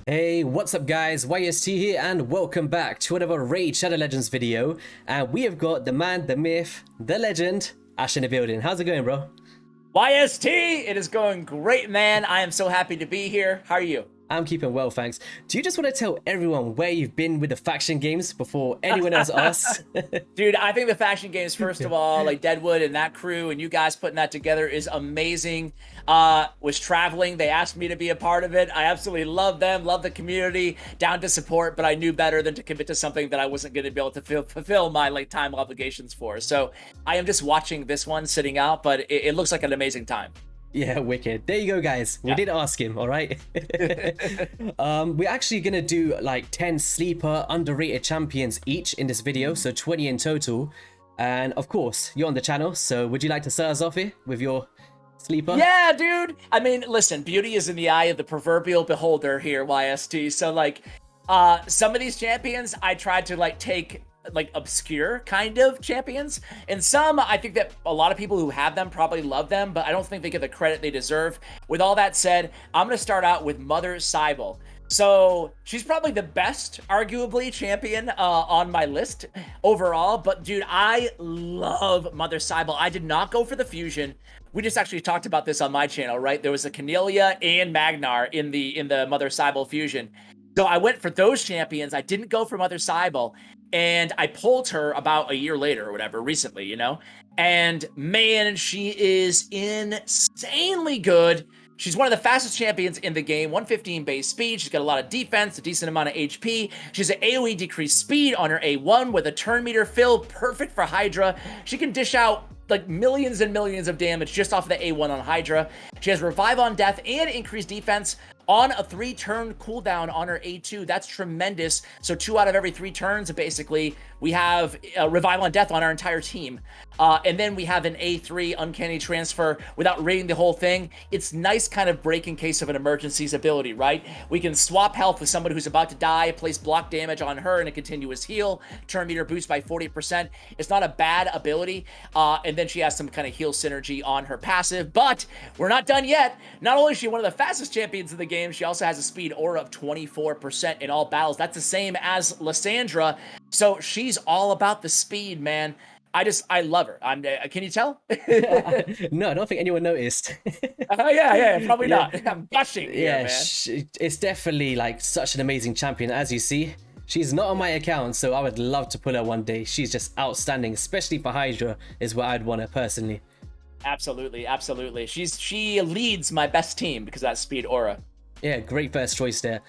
Hey, what's up guys, YST here and welcome back to another Raid Shadow Legends video. And we have got the man, the myth, the legend, Ash in the building. How's it going, bro? YST, it is going great, man. I am so happy to be here. How are you? I'm keeping well, thanks. Do you just want to tell everyone where you've been with the faction games before anyone else asks? Dude, I think the faction games, first of all, like Deadwood and that crew and you guys putting that together is amazing. Was traveling. They asked me to be a part of it. I absolutely love them, love the community, down to support, but I knew better than to commit to something that I wasn't going to be able to fulfill my time obligations for. So I am just watching this one sitting out, but it looks like an amazing time. Yeah, wicked. There you go, guys. We did ask him, all right? We're actually going to do like 10 sleeper underrated champions each in this video, so 20 in total. And of course, you're on the channel, so would you like to start us off here with your sleeper? Yeah, dude. I mean, listen, beauty is in the eye of the proverbial beholder here, YST. So some of these champions I tried to take obscure kind of champions, and some I think that a lot of people who have them probably love them, but I don't think they get the credit they deserve. With all that said, I'm gonna start out with Mother Cybele. So she's probably the best, arguably, champion on my list overall. But dude, I love Mother Cybele. I did not go for the fusion. We just actually talked about this on my channel, right? There was a Cornelia and Magnar in the Mother Cybele fusion. So I went for those champions. I didn't go for Mother Cybele. And I pulled her about a year later or whatever, recently, you know? And man, she is insanely good. She's one of the fastest champions in the game, 115 base speed. She's got a lot of defense, a decent amount of HP. She's an AoE decreased speed on her A1 with a turn meter fill, perfect for Hydra. She can dish out like millions and millions of damage just off of the A1 on Hydra. She has Revive on Death and increased defense on a 3-turn cooldown on her A2. That's tremendous. So 2 out of every 3 turns, basically, we have Revive on Death on our entire team. And then we have an A3 Uncanny Transfer without raiding the whole thing. It's nice kind of break in case of an emergency's ability, right? We can swap health with somebody who's about to die, place block damage on her and a continuous heal, turn meter boost by 40%. It's not a bad ability. And then she has some kind of heal synergy on her passive, but we're not done yet. Not only is she one of the fastest champions in the game, she also has a speed aura of 24% in all battles. That's the same as Lysandra. So she's all about the speed, man. I love her. Can you tell? No, I don't think anyone noticed. Yeah, probably not. I'm gushing here, man. It's definitely like such an amazing champion, as you see. She's not on my account, so I would love to pull her one day. She's just outstanding, especially for Hydra, is what I'd want her personally. Absolutely, absolutely. She leads my best team because of that speed aura. Yeah, great first choice there.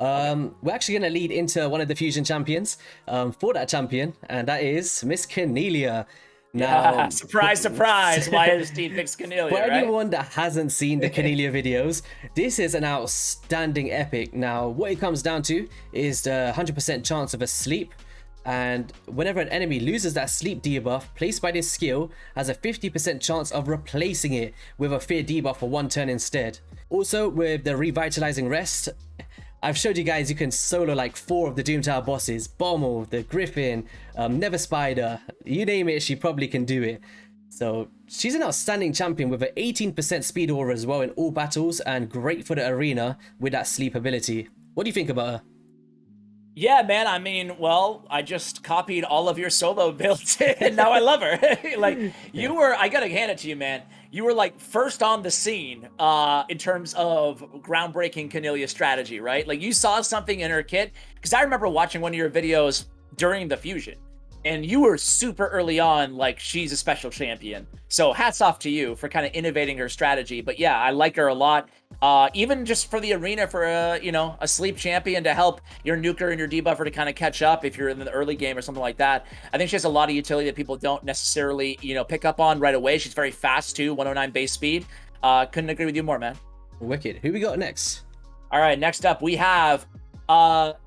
We're actually going to lead into one of the fusion champions for that champion, and that is Miss Cornelia. Now, surprise, surprise, why is Steve picks Cornelia, for right? anyone that hasn't seen the Cornelia videos, this is an outstanding epic. Now, what it comes down to is the 100% chance of a sleep, and whenever an enemy loses that sleep debuff placed by this skill, has a 50% chance of replacing it with a fear debuff for 1 turn instead. Also, with the revitalizing rest, I've showed you guys you can solo like 4 of the Doom Tower bosses, Bommel, the Griffin, Never Spider, you name it, she probably can do it. So she's an outstanding champion with an 18% speed aura as well in all battles, and great for the arena with that sleep ability. What do you think about her? Yeah, man, I mean, well, I just copied all of your solo builds and now I love her. I gotta hand it to you, man. You were like first on the scene in terms of groundbreaking Cornelia strategy, right? Like you saw something in her kit, because I remember watching one of your videos during the fusion, and you were super early on, like she's a special champion. So hats off to you for kind of innovating her strategy. But yeah, I like her a lot. Even just for the arena, for a sleep champion to help your nuker and your debuffer to kind of catch up if you're in the early game or something like that. I think she has a lot of utility that people don't necessarily, pick up on right away. She's very fast too, 109 base speed. Couldn't agree with you more, man. Wicked. Who we got next? All right, next up we have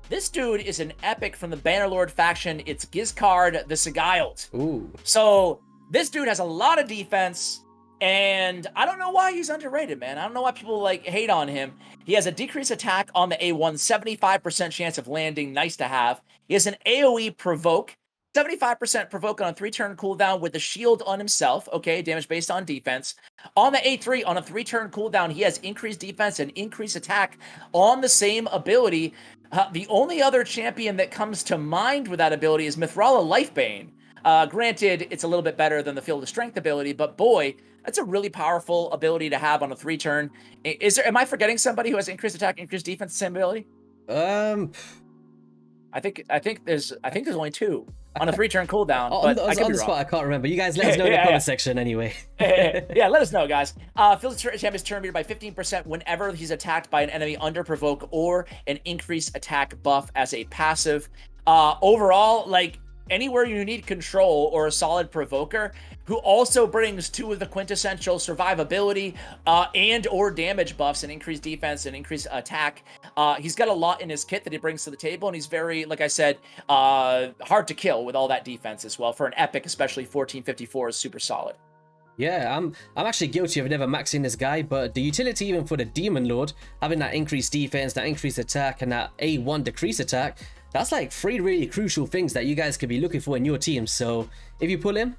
this dude is an epic from the Bannerlord faction. It's Gizzcard the Cyclone. Ooh. So this dude has a lot of defense, and I don't know why he's underrated, man. I don't know why people hate on him. He has a decreased attack on the A1, 75% chance of landing, nice to have. He has an AoE provoke, 75% provoke on a 3-turn cooldown with the shield on himself. Okay, damage based on defense. On the A3, on a 3-turn cooldown, he has increased defense and increased attack on the same ability. The only other champion that comes to mind with that ability is Mithrala Lifebane. Granted, it's a little bit better than the Field of Strength ability, but boy, that's a really powerful ability to have on a 3-turn. Am I forgetting somebody who has increased attack, increased defense, same ability? I think there's only 2 on a 3-turn cooldown. But on the spot, I can't remember. You guys let us know in the comment section anyway. Yeah, let us know, guys. Fills the champion's turn meter by 15% whenever he's attacked by an enemy under provoke or an increased attack buff as a passive. Overall, like, anywhere you need control or a solid provoker who also brings 2 of the quintessential survivability and or damage buffs and increased defense and increased attack. He's got a lot in his kit that he brings to the table, and he's very, like I said, hard to kill with all that defense as well. For an epic, especially 1454 is super solid. Yeah, I'm actually guilty of never maxing this guy, but the utility even for the Demon Lord, having that increased defense, that increased attack, and that A1 decrease attack, that's like 3 really crucial things that you guys could be looking for in your team. So if you pull him,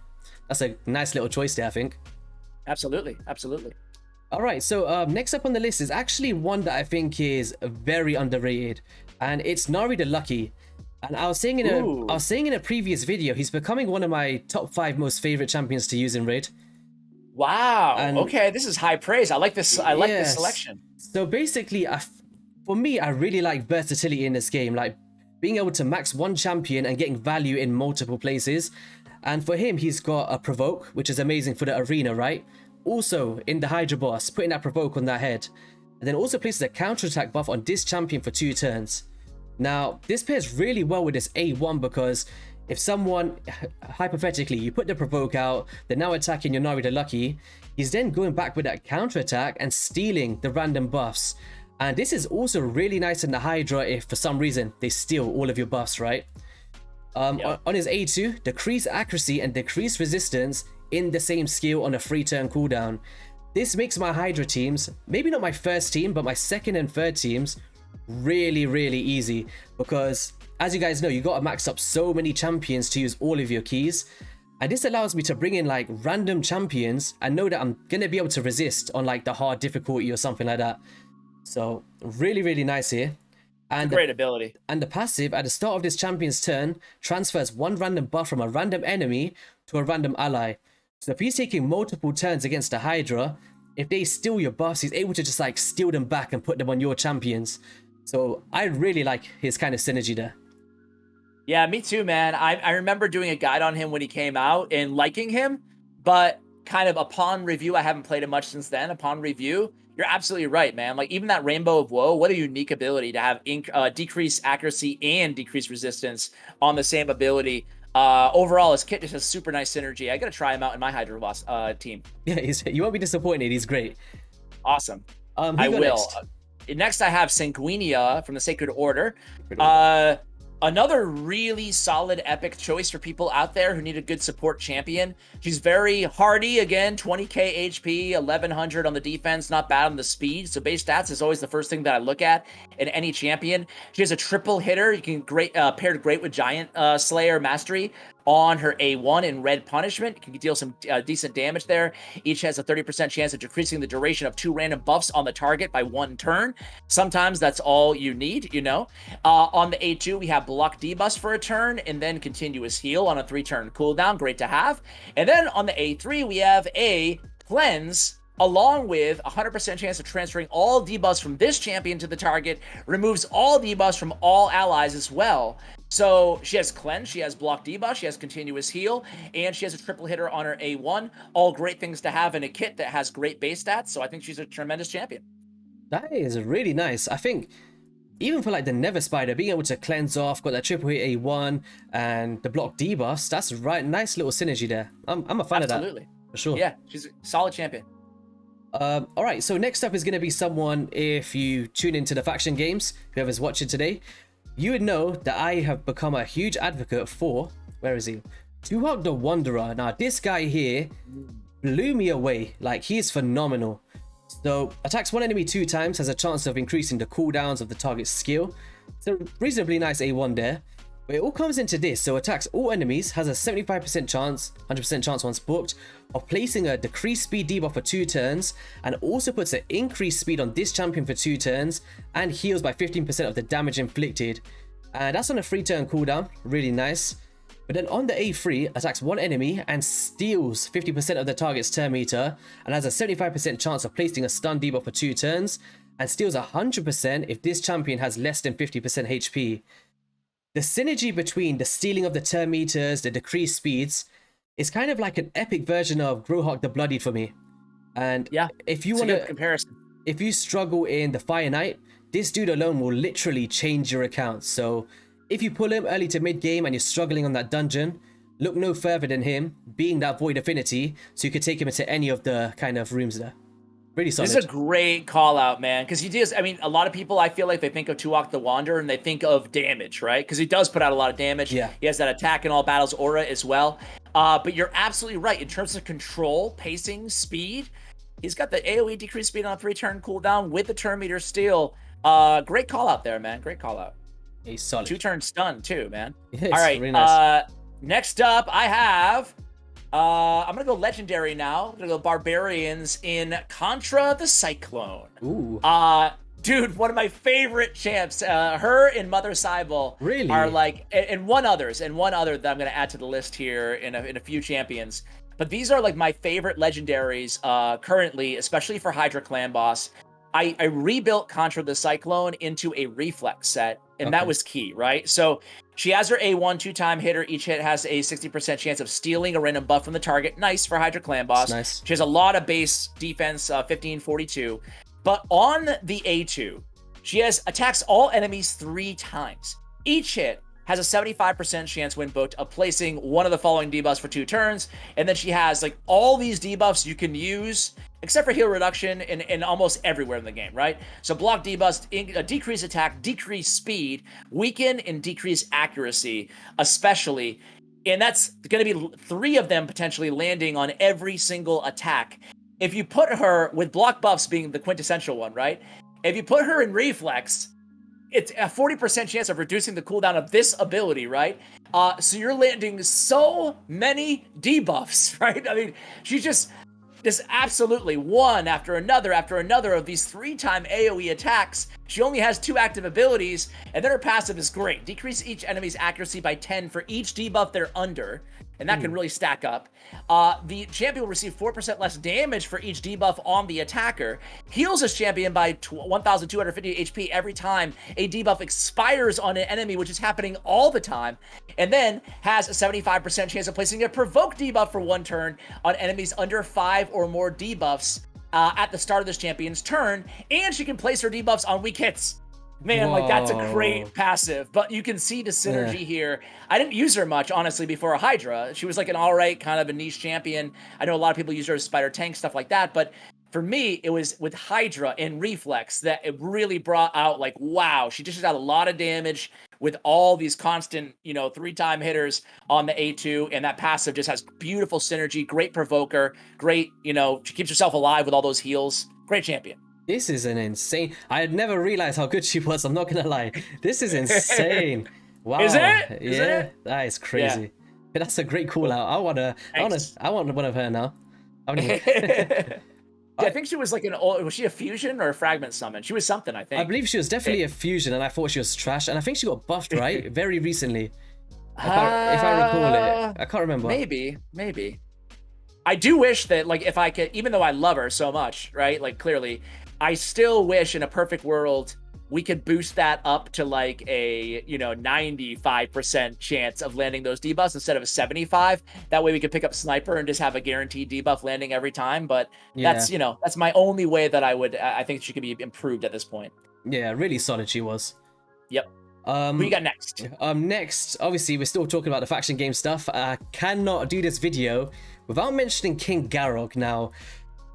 that's a nice little choice there, I think. Absolutely. All right, so next up on the list is actually one that I think is very underrated, and it's Nari the Lucky. And I was saying in a previous video, he's becoming one of my top 5 most favorite champions to use in raid. Wow. And okay, this is high praise. I like this. I like this selection. So basically, for me, I really like versatility in this game, like being able to max one champion and getting value in multiple places. And for him, he's got a provoke, which is amazing for the arena, right? Also, in the Hydra boss, putting that provoke on that head. And then also places a counterattack buff on this champion for 2 turns. Now, this pairs really well with this A1 because if someone, hypothetically, you put the provoke out, they're now attacking your Nari the Lucky, he's then going back with that counterattack and stealing the random buffs. And this is also really nice in the Hydra if for some reason they steal all of your buffs, right? On his A2, decrease accuracy and decrease resistance in the same skill on a 3-turn cooldown. This makes my Hydra teams, maybe not my first team, but my second and third teams, really easy. Because as you guys know, you gotta max up so many champions to use all of your keys. And this allows me to bring in like random champions and know that I'm gonna be able to resist on like the hard difficulty or something like that. So really nice here. And great ability. And the passive at the start of this champion's turn transfers 1 random buff from a random enemy to a random ally. So if he's taking multiple turns against the Hydra, if they steal your buffs, he's able to just like steal them back and put them on your champions. So I really like his kind of synergy there. Yeah, me too, man. I remember doing a guide on him when he came out and liking him, but kind of upon review, I haven't played him much since then. Upon review, you're absolutely right, man. Like even that Rainbow of Woe, what a unique ability to have decreased accuracy and decreased resistance on the same ability. Overall, his kit just has super nice synergy. I gotta try him out in my Hydra boss team. Yeah, you won't be disappointed. He's great. Awesome. I will. Next, I have Senguinia from the Sacred Order. Another really solid epic choice for people out there who need a good support champion. She's very hardy, again, 20k HP, 1100 on the defense, not bad on the speed. So base stats is always the first thing that I look at in any champion. She has a triple hitter. You can paired great with Giant Slayer Mastery on her A1 in Red Punishment. You can deal some decent damage there. Each has a 30% chance of decreasing the duration of 2 random buffs on the target by 1 turn. Sometimes that's all you need, you know. On the A2, we have block debuffs for a turn and then continuous heal on a 3-turn cooldown. Great to have. And then on the A3, we have a cleanse along with a 100% chance of transferring all debuffs from this champion to the target, removes all debuffs from all allies as well. So she has cleanse, she has block debuff, she has continuous heal, and she has a triple hitter on her A1. All great things to have in a kit that has great base stats. So I think she's a tremendous champion. That is really nice. I think even for like the Nether Spider, being able to cleanse off, got that triple hit A1 and the block debuffs, that's right. Nice little synergy there. I'm a fan of that. Absolutely. For sure. Yeah, she's a solid champion. All right, so next up is going to be someone, if you tune into the faction games, whoever's watching today, you would know that I have become a huge advocate for, where is he? Tuhok the Wanderer. Now, this guy here blew me away. Like, he's phenomenal. So, attacks one enemy 2 times, has a chance of increasing the cooldowns of the target's skill. It's a reasonably nice A1 there. But it all comes into this, so attacks all enemies, has a 75% chance, 100% chance once booked, of placing a decreased speed debuff for 2 turns, and also puts an increased speed on this champion for 2 turns, and heals by 15% of the damage inflicted. And that's on a 3-turn cooldown, really nice. But then on the A3, attacks one enemy and steals 50% of the target's turn meter, and has a 75% chance of placing a stun debuff for 2 turns, and steals 100% if this champion has less than 50% HP. The synergy between the stealing of the turn meters, the decreased speeds, is kind of like an epic version of Grohawk the Bloodied for me. And yeah, if you want to comparison, if you struggle in the Fire Knight, this dude alone will literally change your account. So if you pull him early to mid game and you're struggling on that dungeon, look no further than him, being that Void Affinity, so you could take him into any of the kind of rooms there. Really solid. This is a great call out, man, because he does. I mean, a lot of people, I feel like they think of Tuok the Wanderer and they think of damage, right? Because he does put out a lot of damage. Yeah. He has that attack in all battles aura as well. But you're absolutely right in terms of control, pacing, speed. He's got the AoE decreased speed on a 3-turn cooldown with the turn meter steal. Great call out there, man. Great call out. He's solid. 2-turn stun too, man. Yeah, all right. really nice. Next up, I have. I'm gonna go legendary now. I'm gonna go barbarians in Contra the Cyclone. Ooh. Dude, one of my favorite champs. Her and Mother Cybele really are like, and one other that I'm gonna add to the list here in a few champions. But these are like my favorite legendaries currently, especially for Hydra Clan Boss. I rebuilt Contra the Cyclone into a reflex set, and that was key, right? So she has her A1 2-time hitter. Each hit has a 60% chance of stealing a random buff from the target. Nice for Hydra Clan Boss. Nice. She has a lot of base defense, 1542. But on the A2, she has attacks all enemies 3 times. Each hit has a 75% chance when booked of placing one of the following debuffs for 2 turns. And then she has like all these debuffs you can use, except for heal reduction in almost everywhere in the game, right? So block debuffs, decrease attack, decrease speed, weaken, and decrease accuracy, especially. And that's going to be 3 of them potentially landing on every single attack. If you put her, with block buffs being the quintessential one, right? If you put her in reflex, it's a 40% chance of reducing the cooldown of this ability, right? So you're landing so many debuffs, right? I mean, she's just absolutely one after another of these 3-time AoE attacks. She only has 2 active abilities, and then her passive is great. Decrease each enemy's accuracy by 10 for each debuff they're under, and that can really stack up. The champion will receive 4% less damage for each debuff on the attacker. Heals this champion by 1,250 HP every time a debuff expires on an enemy, which is happening all the time. And then has a 75% chance of placing a provoke debuff for 1 turn on enemies under 5 or more debuffs at the start of this champion's turn. And she can place her debuffs on weak hits. Man, like that's a great passive, but you can see the synergy here. I didn't use her much, honestly, before a Hydra. She was like an all right kind of a niche champion. I know a lot of people use her as Spider Tank, stuff like that, but for me, it was with Hydra and Reflex that it really brought out like, wow, she just got a lot of damage with all these constant, 3-time hitters on the A2, and that passive just has beautiful synergy, great provoker, great, she keeps herself alive with all those heals. Great champion. This is an insane. I had never realized how good she was. I'm not gonna lie. This is insane. Wow. Is it? Yeah, Isn't it? That is crazy. Yeah. But that's a great call out. I want one of her now. I think she was like was she a fusion or a fragment summon? She was something, I think. I believe she was definitely a fusion, and I thought she was trash. And I think she got buffed, right? Very recently. If I recall it. I can't remember. Maybe. I do wish that, like, if I could, even though I love her so much, right? Like, clearly, I still wish in a perfect world we could boost that up to like a 95% chance of landing those debuffs instead of a 75. That way we could pick up sniper and just have a guaranteed debuff landing every time. But that's my only way that I think she could be improved at this point. Yeah, really solid she was. Yep. Who you got next? Next, obviously, we're still talking about the faction game stuff. I cannot do this video without mentioning King Garok now.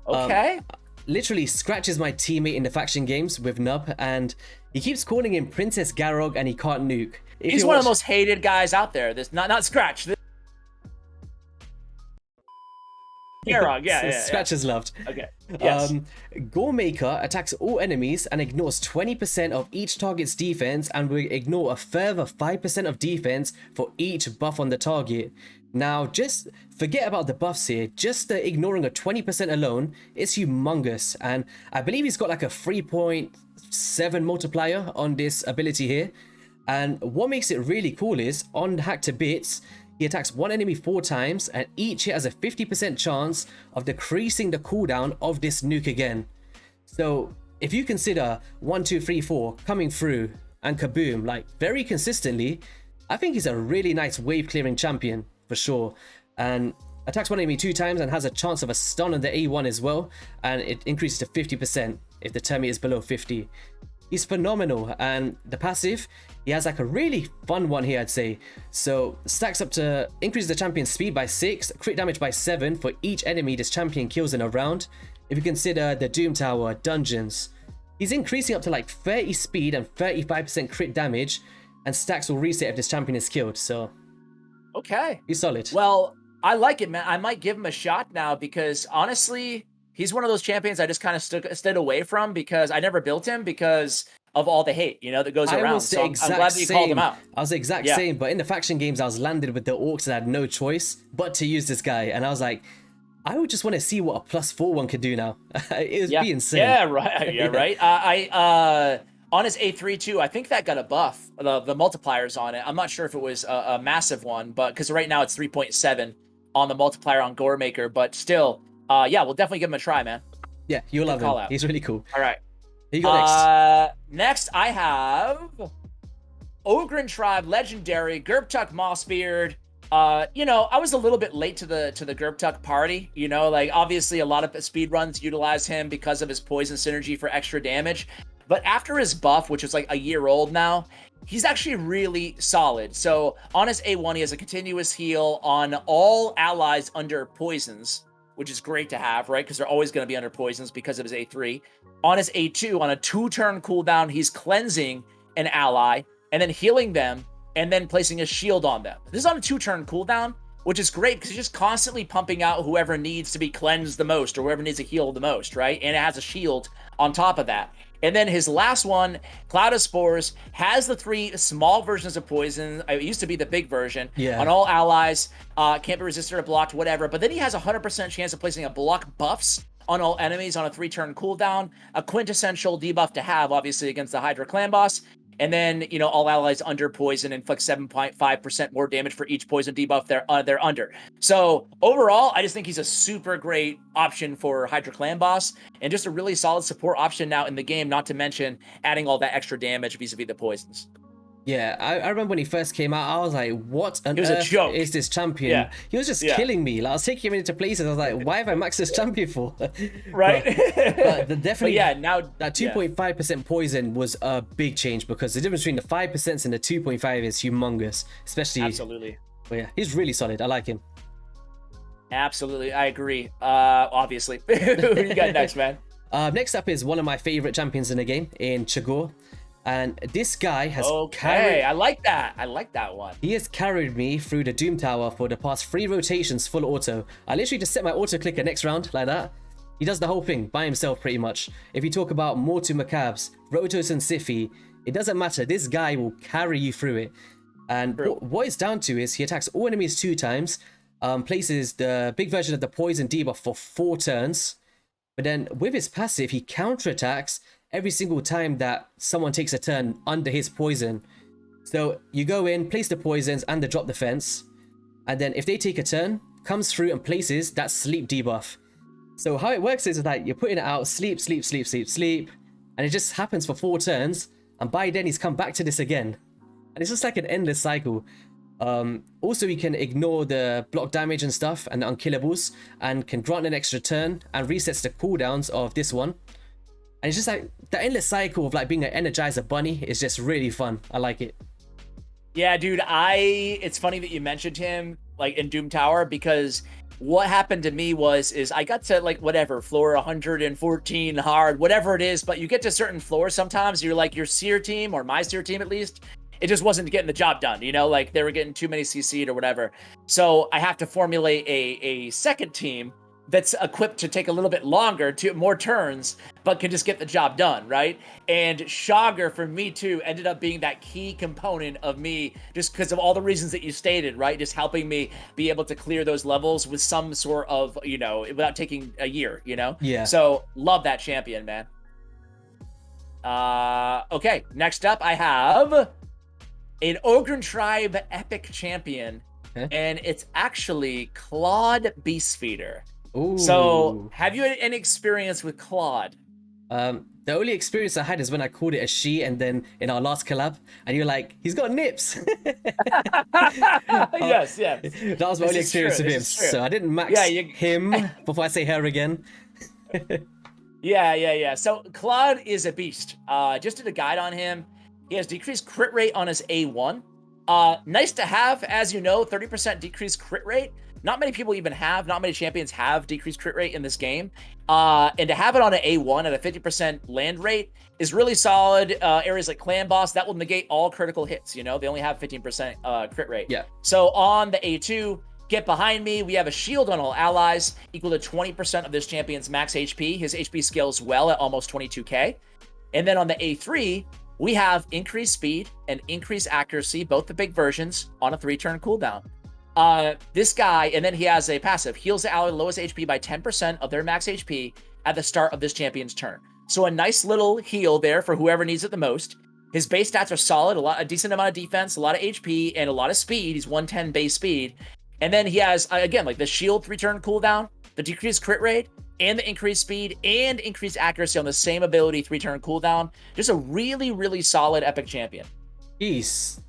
Okay. Literally scratches my teammate in the faction games with Nub, and he keeps calling him Princess Garok, and he can't nuke. He's one of the most hated guys out there. This not Scratch. Garok, yeah. Scratch is loved. Okay. Yes. Goremaker attacks all enemies and ignores 20% of each target's defense and will ignore a further 5% of defense for each buff on the target. Now, just forget about the buffs here. Just the ignoring of 20% alone is humongous. And I believe he's got like a 3.7 multiplier on this ability here. And what makes it really cool is, on Hack to Bits, he attacks one enemy 4 times, and each hit has a 50% chance of decreasing the cooldown of this nuke again. So if you consider 1, 2, 3, 4 coming through and kaboom, like very consistently, I think he's a really nice wave clearing champion for sure. And attacks one enemy 2 times and has a chance of a stun on the A1 as well, and it increases to 50% if the turn is below 50. He's phenomenal, and the passive, he has like a really fun one here, I'd say. So stacks up to increase the champion's speed by 6, crit damage by 7 for each enemy this champion kills in a round. If you consider the Doom Tower, dungeons, he's increasing up to like 30 speed and 35% crit damage, and stacks will reset if this champion is killed. So okay, he's solid. Well, I like it, man. I might give him a shot now, because honestly, he's one of those champions I just kind of stood away from, because I never built him because of all the hate, that goes around. So I'm glad that you called him out. I was the exact same, but in the faction games, I was landed with the orcs and I had no choice but to use this guy. And I was like, I would just want to see what a +4 one could do now. It would be insane. Yeah, right. Yeah, right. I on his A3 too, I think that got a buff, the multipliers on it. I'm not sure if it was a massive one, but because right now it's 3.7 on the multiplier on Goremaker, but still, yeah, we'll definitely give him a try, man. Yeah, you'll love him. He's really cool. All right. Who you got next? Next, I have Ogren Tribe Legendary Gerbchuck Mossbeard. I was a little bit late to the Gerbchuck party. Like obviously a lot of speed runs utilize him because of his poison synergy for extra damage. But after his buff, which is like a year old now, he's actually really solid. So on his A1, he has a continuous heal on all allies under poisons, which is great to have, right? Because they're always going to be under poisons because of his A3. On his A2, on a 2-turn cooldown, he's cleansing an ally and then healing them and then placing a shield on them. This is on a 2-turn cooldown, which is great because he's just constantly pumping out whoever needs to be cleansed the most or whoever needs to heal the most, right? And it has a shield on top of that. And then his last one, Cloud of Spores, has the 3 small versions of poison. It used to be the big version. Yeah. On all allies, can't be resisted or blocked, whatever. But then he has a 100% chance of placing a block buffs on all enemies on a 3-turn cooldown. A quintessential debuff to have, obviously, against the Hydra clan boss. And then, all allies under poison inflict 7.5% more damage for each poison debuff they're under. So overall, I just think he's a super great option for Hydra Clan boss and just a really solid support option now in the game, not to mention adding all that extra damage vis-a-vis the poisons. Yeah, I remember when he first came out, I was like, what on was a earth joke. is this champion? Yeah. He was just killing me. Like, I was taking him into places. I was like, why have I maxed this champion for? Right. but definitely, now that 2.5% poison was a big change because the difference between the 5% and the 2.5 is humongous. Especially. Absolutely. But yeah, he's really solid. I like him. Absolutely. I agree. Obviously. Who you got next, man? Next up is one of my favorite champions in the game, in Chago. And this guy has I like that. I like that one. He has carried me through the Doom Tower for the past 3 rotations full auto. I literally just set my auto clicker next round like that. He does the whole thing by himself pretty much. If you talk about Mortu Macabs, Rotos and Siphi, it doesn't matter. This guy will carry you through it. And what it's down to is he attacks all enemies 2 times, places the big version of the poison debuff for 4 turns. But then with his passive, he counterattacks every single time that someone takes a turn under his poison. So you go in, place the poisons and the drop defense, and then if they take a turn, comes through and places that sleep debuff. So how it works is that you're putting it out, sleep, sleep, sleep, sleep, sleep, and it just happens for 4 turns, and by then he's come back to this again. And it's just like an endless cycle. Also, you can ignore the block damage and stuff and the unkillables, and can grant an extra turn and resets the cooldowns of this one. And it's just like the endless cycle of like being an Energizer bunny is just really fun. I like it. Yeah, dude, it's funny that you mentioned him like in Doom Tower, because what happened to me is I got to like whatever floor 114 hard, whatever it is, but you get to certain floors sometimes you're like your seer team, or my seer team at least, it just wasn't getting the job done, like they were getting too many CC'd or whatever. So I have to formulate a second team that's equipped to take a little bit longer, to more turns, but can just get the job done, right? And Chago, for me too, ended up being that key component of me, just because of all the reasons that you stated, right? Just helping me be able to clear those levels with some sort of, without taking a year, Yeah. So love that champion, man. Okay, next up I have an Ogryn Tribe epic champion, and it's actually Claude Beastfeeder. Ooh. So, have you had any experience with Claude? The only experience I had is when I called it a she, and then in our last collab, and you're like, he's got nips. Yes. That was my only experience with him. So I didn't max him before I say her again. Yeah. So Claude is a beast. Just did a guide on him. He has decreased crit rate on his A1. Nice to have, as you know, 30% decreased crit rate. Not many people even have, not many champions have decreased crit rate in this game. And to have it on an A1 at a 50% land rate is really solid. Areas like Clan Boss, that will negate all critical hits. They only have 15% crit rate. Yeah. So on the A2, get behind me. We have a shield on all allies equal to 20% of this champion's max HP. His HP scales well at almost 22k. And then on the A3, we have increased speed and increased accuracy, both the big versions, on a 3-turn cooldown. This guy, and then he has a passive, heals the ally lowest HP by 10% of their max HP at the start of this champion's turn. So a nice little heal there for whoever needs it the most. His base stats are solid, a decent amount of defense, a lot of HP, and a lot of speed. He's 110 base speed. And then he has, again, like the shield 3-turn cooldown, the decreased crit rate, and the increased speed, and increased accuracy on the same ability 3-turn cooldown. Just a really, really solid epic champion. He's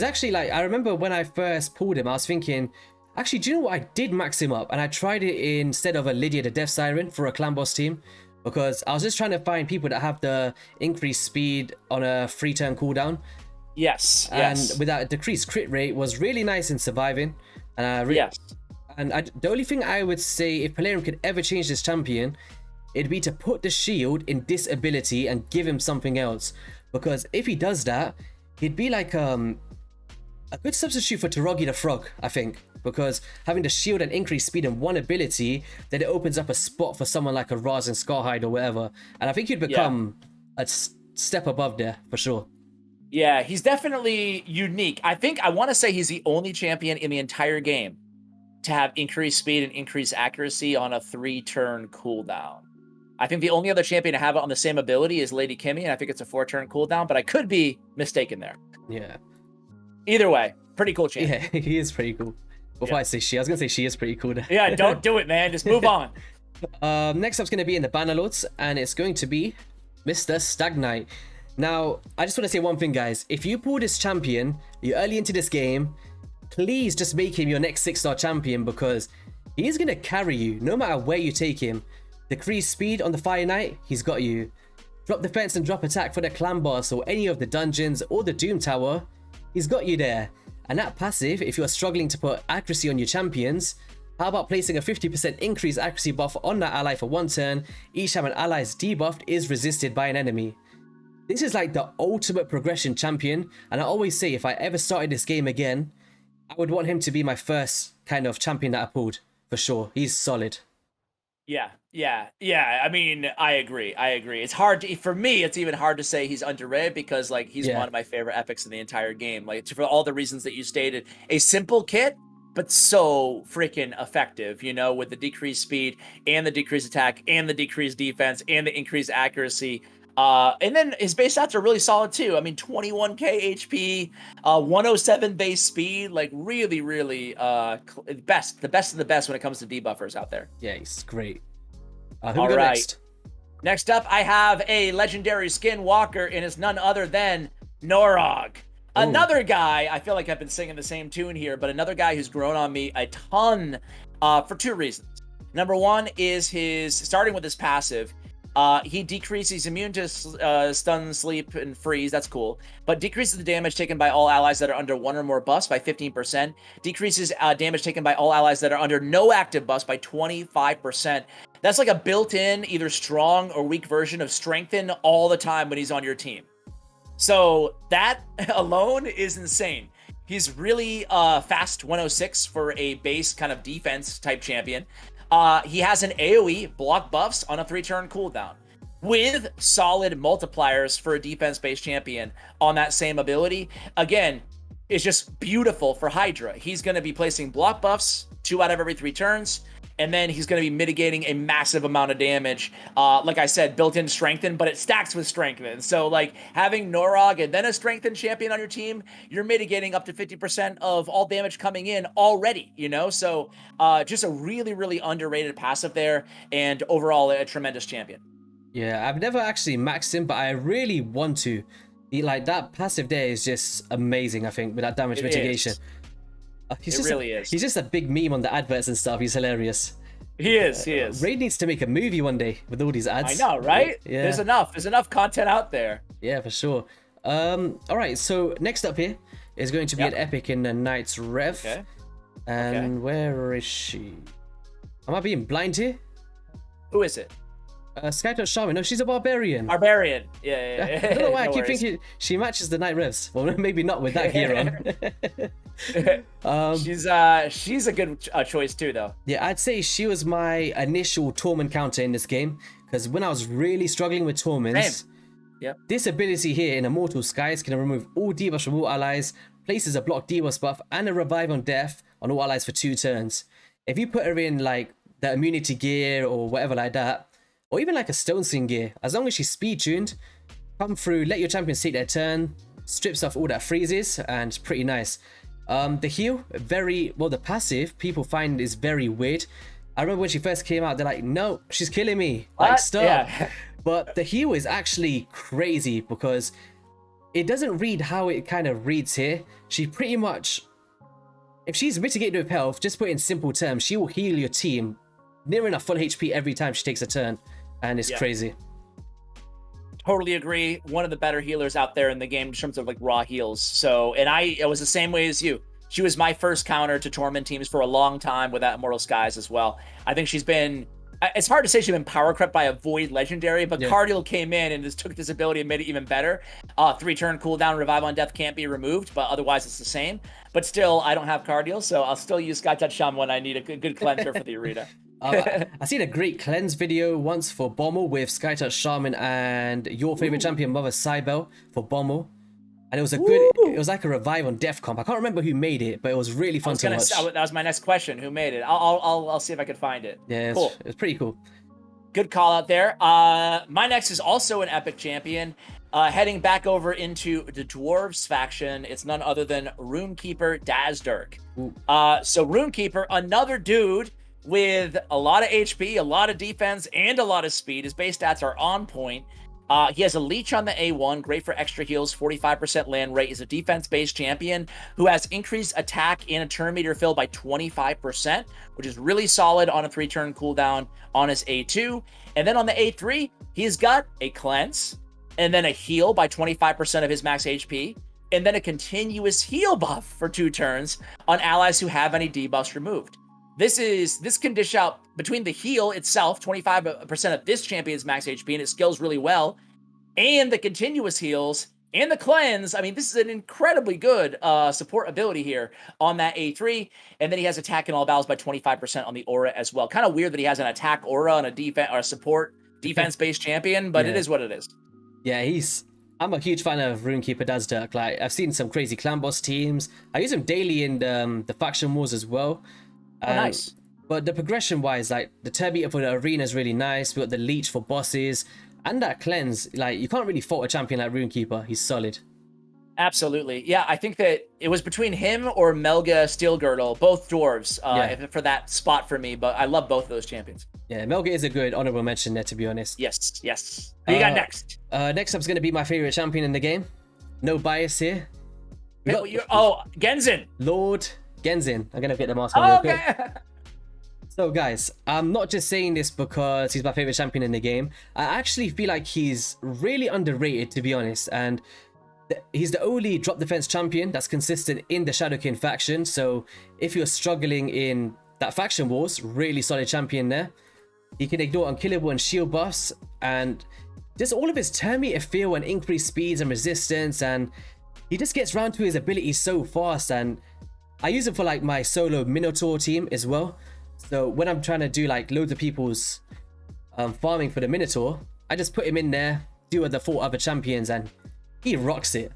actually, like, I remember when I first pulled him, I was thinking, actually, do you know what? I did max him up, and I tried it instead of a Lydia the Death Siren for a clan boss team, because I was just trying to find people that have the increased speed on a 3-turn cooldown. Yes. And with that decreased crit rate was really nice in surviving. And the only thing I would say, if Palarium could ever change this champion, it'd be to put the shield in disability and give him something else. Because if he does that, he'd be like a good substitute for Taraji the Frog, I think. Because having the shield and increased speed in one ability, then it opens up a spot for someone like a Raz and Scarhide or whatever. And I think he'd become a step above there, for sure. Yeah, he's definitely unique. I want to say he's the only champion in the entire game to have increased speed and increased accuracy on a 3-turn cooldown. I think the only other champion to have it on the same ability is Lady Kimmy, and I think it's a 4-turn cooldown, but I could be mistaken there. Yeah. Either way, pretty cool champion. Yeah, he is pretty cool. Before I say she, I was going to say she is pretty cool. Yeah, don't do it, man. Just move on. Next up's going to be in the Bannerlords, and it's going to be Mr. Stag Night. Now, I just want to say one thing, guys. If you pull this champion, you're early into this game, please just make him your next 6-star champion, because he's going to carry you no matter where you take him. Decrease speed on the Fire Knight, he's got you. Drop defense and drop attack for the clan boss or any of the dungeons or the Doom Tower, he's got you there. And that passive, if you are struggling to put accuracy on your champions, how about placing a 50% increased accuracy buff on that ally for 1 turn, each time an ally is debuffed is resisted by an enemy. This is like the ultimate progression champion, and I always say if I ever started this game again, I would want him to be my first kind of champion that I pulled, for sure. He's solid. Yeah. I mean, I agree. It's hard to, for me, it's even hard to say he's underrated, because like he's one of my favorite epics in the entire game. Like, for all the reasons that you stated, a simple kit, but so freaking effective, with the decreased speed and the decreased attack and the decreased defense and the increased accuracy. And then his base stats are really solid too. I mean, 21k HP, 107 base speed, like really, the best of the best when it comes to debuffers out there. Yeah, he's great. Who we got next? Next up, I have a legendary skinwalker, and it's none other than Norag. Another guy, I feel like I've been singing the same tune here, but another guy who's grown on me a ton for 2 reasons. Number one is starting with his passive. He decreases, he's immune to stun, sleep, and freeze. That's cool. But decreases the damage taken by all allies that are under 1 or more buffs by 15%. Decreases damage taken by all allies that are under no active buffs by 25%. That's like a built-in, either strong or weak version of strengthen all the time when he's on your team. So that alone is insane. He's really fast 106 for a base kind of defense type champion. He has an AoE, block buffs on a 3-turn cooldown, with solid multipliers for a defense-based champion on that same ability. Again, it's just beautiful for Hydra. He's going to be placing block buffs 2 out of every 3 turns, and then he's going to be mitigating a massive amount of damage. Like I said, built-in Strengthen, but it stacks with Strengthen. So, like, having Norag and then a Strengthen champion on your team, you're mitigating up to 50% of all damage coming in already, you know? So, just a really, really underrated passive there, and overall a tremendous champion. Yeah, I've never actually maxed him, but I really want to. Like, that passive there is just amazing, I think, with that damage mitigation. He's just a big meme on the adverts and stuff. He's hilarious. He is. Raid needs to make a movie one day with all these ads. I know, right? Yeah. There's enough content out there. Yeah, for sure. All right, so next up here is going to be an epic in the Knight's Rev. Okay. And where is she? Am I being blind here? Who is it? Skytouch Shaman. No, she's a barbarian. Barbarian. Yeah. I don't know why I keep thinking she matches the Knight Revs. Well, maybe not with that gear on. She's a good choice too, though. Yeah, I'd say she was my initial Torment counter in this game, because when I was really struggling with Torments, this ability here in Immortal Skies can remove all debuffs from all allies, places a block debuff buff and a revive on death on all allies for 2 turns. If you put her in like the immunity gear or whatever like that, or even like a Stone Sling gear, as long as she's speed tuned, come through, let your champions take their turn, strips off all that freezes, and it's pretty nice. The heal, the passive, people find is very weird. I remember when she first came out, they're like, no, she's killing me. What? Like, stop. Yeah. But the heal is actually crazy because it doesn't read how it kind of reads here. She pretty much, if she's mitigated with health, just put in simple terms, she will heal your team near enough full HP every time she takes a turn. And it's crazy. Totally agree. One of the better healers out there in the game in terms of like raw heals. So, and it was the same way as you. She was my first counter to Torment teams for a long time with that Immortal Skies as well. I think she's been, it's hard to say she's been power crept by a Void Legendary, but Cardial came in and just took this ability and made it even better. 3-turn cooldown, Revive on Death can't be removed, but otherwise it's the same. But still, I don't have Cardial, so I'll still use Skytouch Shaman when I need a good cleanser for the arena. I seen a great cleanse video once for Bommel with Skytouch Shaman and your favorite champion, Mother Cybele, for Bommel. And it was it was like a revive on Death comp. I can't remember who made it, but it was really fun to watch. That was my next question. Who made it? I'll see if I could find it. Yeah, cool. It's pretty cool. Good call out there. My next is also an epic champion. Heading back over into the Dwarves faction, it's none other than Runekeeper Dazdirk. So Runekeeper, another dude with a lot of HP, a lot of defense, and a lot of speed. His base stats are on point. He has a leech on the A1, great for extra heals, 45% land rate. He's a defense-based champion who has increased attack and a turn meter fill by 25%, which is really solid on a 3-turn cooldown on his A2. And then on the A3, he's got a cleanse, and then a heal by 25% of his max HP, and then a continuous heal buff for 2 turns on allies who have any debuffs removed. This can dish out between the heal itself, 25% of this champion's max HP, and it scales really well, and the continuous heals and the cleanse. I mean, this is an incredibly good support ability here on that A3. And then he has attack in all battles by 25% on the aura as well. Kind of weird that he has an attack aura on a defense or a support defense-based champion, but it is what it is. Yeah, I'm a huge fan of Runekeeper Dazdirk. Like, I've seen some crazy clan boss teams. I use him daily in the faction wars as well. Nice. But the progression wise, like the turn meter for the arena is really nice. We got the leech for bosses and that cleanse. Like, you can't really fault a champion like Runekeeper. He's solid. Absolutely. Yeah, I think that it was between him or Melga Steelgirdle, both dwarves, for that spot for me. But I love both of those champions. Yeah, Melga is a good honorable mention there, to be honest. Yes. Who you got next? Next up is going to be my favorite champion in the game. No bias here. Genshin. Lord Genshin. I'm going to get the mask on real quick. So guys, I'm not just saying this because he's my favorite champion in the game. I actually feel like he's really underrated, to be honest. And he's the only drop defense champion that's consistent in the Shadowkin faction. So if you're struggling in that faction wars, really solid champion there. He can ignore unkillable and shield buffs, and just all of his turn meter feel and increased speeds and resistance, and he just gets round to his abilities so fast. And I use him for like my solo Minotaur team as well. So when I'm trying to do like loads of people's farming for the Minotaur, I just put him in there, do the 4 other champions, and he rocks it.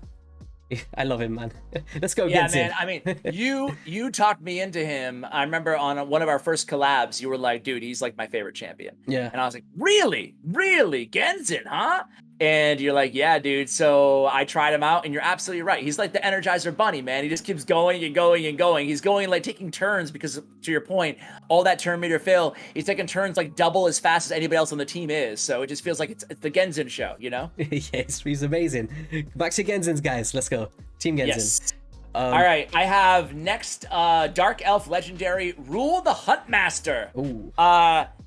I love him, man. Let's go against him. I mean, you talked me into him. I remember on one of our first collabs, you were like, dude, he's like my favorite champion. Yeah. And I was like, really? Genshin, huh? And you're like, yeah, dude. So I tried him out, and you're absolutely right. He's like the Energizer Bunny, man. He just keeps going and going and going. He's going like taking turns because, to your point, all that turn meter fill, he's taking turns like double as fast as anybody else on the team is. So it just feels like it's the Genshin show, you know? Yes, he's amazing. Back to Genshins, guys. Let's go. Team Genshin. Yes. All right, I have next Dark Elf Legendary Rule the Huntmaster. Ooh.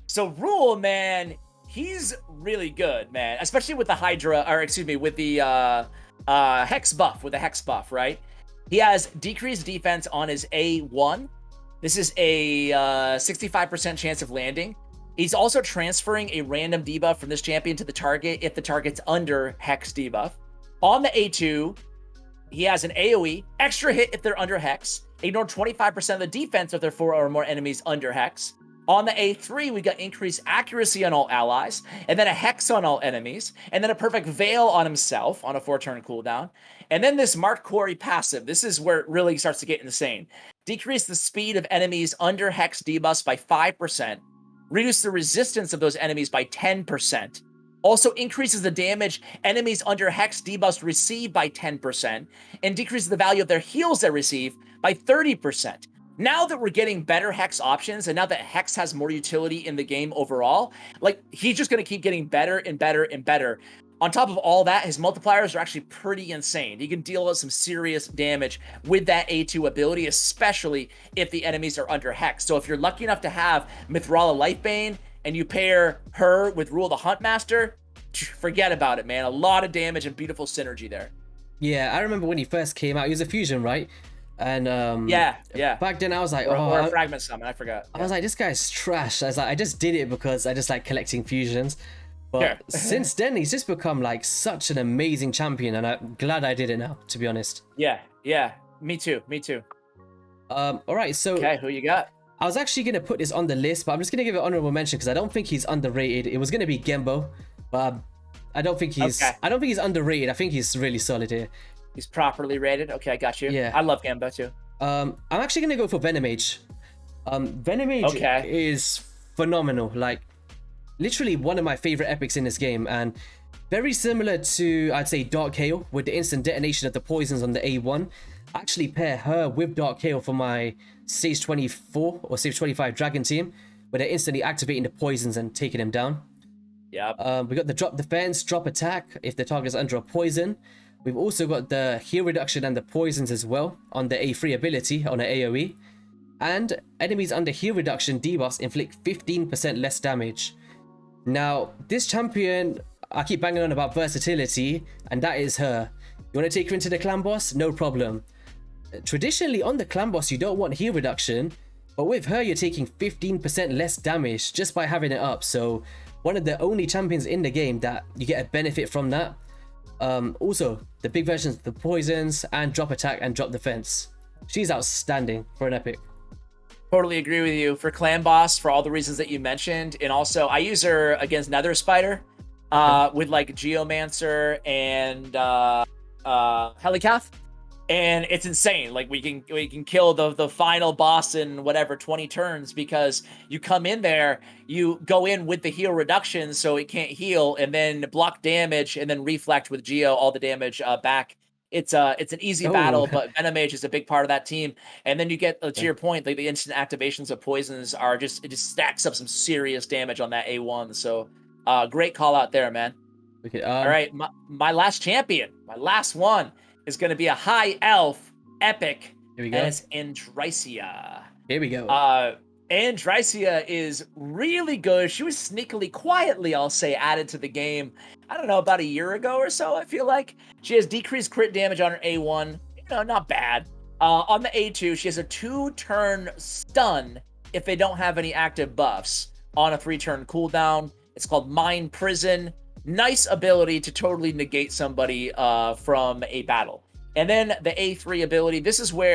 So Rule, man, he's really good, man. Especially with the Hydra, or excuse me, with the Hex buff, right? He has decreased defense on his A1. This is a 65% chance of landing. He's also transferring a random debuff from this champion to the target if the target's under Hex debuff. On the A2, he has an AoE, extra hit if they're under Hex, ignore 25% of the defense if there are 4 or more enemies under Hex. On the A3, we got increased accuracy on all allies, and then a Hex on all enemies, and then a perfect veil on himself on a 4-turn cooldown. And then this Mark Quarry passive, this is where it really starts to get insane. Decrease the speed of enemies under Hex debuffs by 5%, reduce the resistance of those enemies by 10%, also increases the damage enemies under Hex debuffs receive by 10%, and decreases the value of their heals they receive by 30%. Now that we're getting better Hex options, and now that Hex has more utility in the game overall, like, he's just going to keep getting better and better and better. On top of all that, his multipliers are actually pretty insane. He can deal with some serious damage with that A2 ability, especially if the enemies are under Hex. So if you're lucky enough to have Mithrala Lightbane, and you pair her with Rule the Huntmaster, forget about it, man. A lot of damage and beautiful synergy there. Yeah, I remember when he first came out, he was a fusion, right? And yeah. Back then I was like, or a fragment summon, I forgot. I was like, this guy's trash. I was like, I just did it because I just like collecting fusions. But since then, he's just become like such an amazing champion, and I'm glad I did it now, to be honest. Yeah, me too. All right, so okay, who you got? I was actually gonna put this on the list, but I'm just gonna give it honorable mention because I don't think he's underrated. It was gonna be Gembo, but I don't think he's underrated. I think he's really solid here. He's properly rated. Okay, I got you. Yeah, I love Gembo too. I'm actually gonna go for Venomage. Venomage is phenomenal. Like, literally one of my favorite epics in this game, and very similar to, I'd say, Dark Hail with the instant detonation of the poisons on the A1. I actually pair her with Dark Hail for my stage 24 or stage 25 dragon team, where they're instantly activating the poisons and taking them down. Yeah. We got the drop defense, drop attack if the target's under a poison. We've also got the heal reduction and the poisons as well on the A3 ability on an AoE. And enemies under heal reduction debuffs inflict 15% less damage. Now, this champion, I keep banging on about versatility, and that is her. You want to take her into the clan boss? No problem. Traditionally, on the clan boss, you don't want heal reduction, but with her, you're taking 15% less damage just by having it up. So, one of the only champions in the game that you get a benefit from that. Also, the big versions of the poisons and drop attack and drop defense. She's outstanding for an epic. Totally agree with you. For clan boss, for all the reasons that you mentioned, and also I use her against Nether Spider, with like Geomancer and Helicath, and it's insane. Like we can kill the final boss in whatever 20 turns because you come in there, you go in with the heal reduction so it can't heal, and then block damage, and then reflect with Geo all the damage back. It's an easy battle, but Venomage is a big part of that team. And then you get, to your point, like the instant activations of poisons are it just stacks up some serious damage on that A1. So great call out there, man. Okay, all right, my last champion, my last one is going to be a high elf epic. Here we go. And it's Tricia. Here we go. Tricia is really good. She was sneakily, quietly, I'll say, added to the game, I don't know, about a year ago or so, I feel like. She has decreased crit damage on her A1. Not bad. On the A2, she has a 2-turn stun if they don't have any active buffs on a 3-turn cooldown. It's called Mind Prison. Nice ability to totally negate somebody from a battle. And then the A3 ability, this is why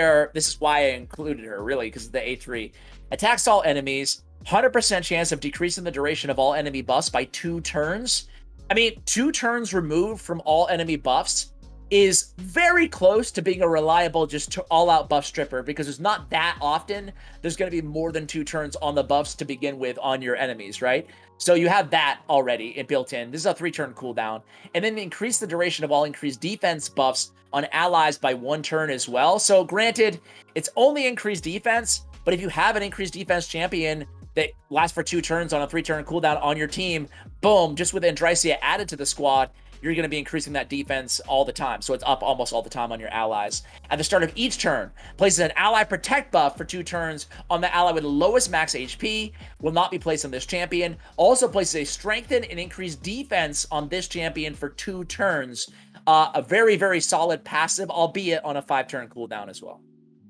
I included her, really, because of the A3. attacks all enemies, 100% chance of decreasing the duration of all enemy buffs by 2 turns. I mean, 2 turns removed from all enemy buffs is very close to being a reliable just all-out buff stripper, because there's not that often there's going to be more than 2 turns on the buffs to begin with on your enemies, right? So you have that already built in. This is a 3-turn cooldown. And then increase the duration of all increased defense buffs on allies by 1 turn as well. So granted, it's only increased defense, but if you have an increased defense champion that lasts for 2 turns on a 3-turn cooldown on your team, boom, just with Tricia added to the squad, you're going to be increasing that defense all the time. So it's up almost all the time on your allies. At the start of each turn, places an ally protect buff for 2 turns on the ally with the lowest max HP. Will not be placed on this champion. Also places a strengthen and increased defense on this champion for 2 turns. A very, very solid passive, albeit on a 5-turn cooldown as well.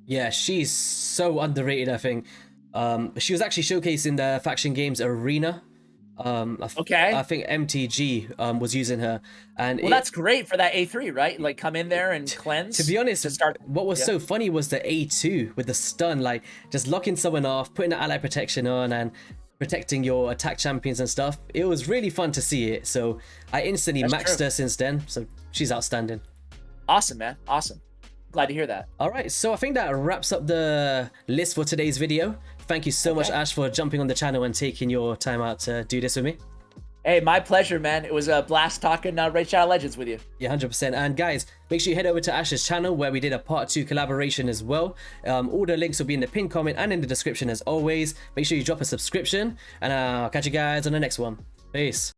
Yeah, she's so underrated, I think. She was actually showcased in the Faction Games Arena. I think MTG was using her, and that's great for that A3, right? Like, come in there and cleanse. To be honest, what was so funny was the A2 with the stun, like just locking someone off, putting the ally protection on, and protecting your attack champions and stuff. It was really fun to see it. So I instantly maxed her since then. So she's outstanding. Awesome, man. Awesome. Glad to hear that. All right, so I think that wraps up the list for today's video. Thank you so much, Ash, for jumping on the channel and taking your time out to do this with me. Hey, my pleasure, man. It was a blast talking Raid Shadow Legends with you. Yeah, 100%. And guys, make sure you head over to Ash's channel where we did a part 2 collaboration as well. All the links will be in the pinned comment and in the description as always. Make sure you drop a subscription, and I'll catch you guys on the next one. Peace.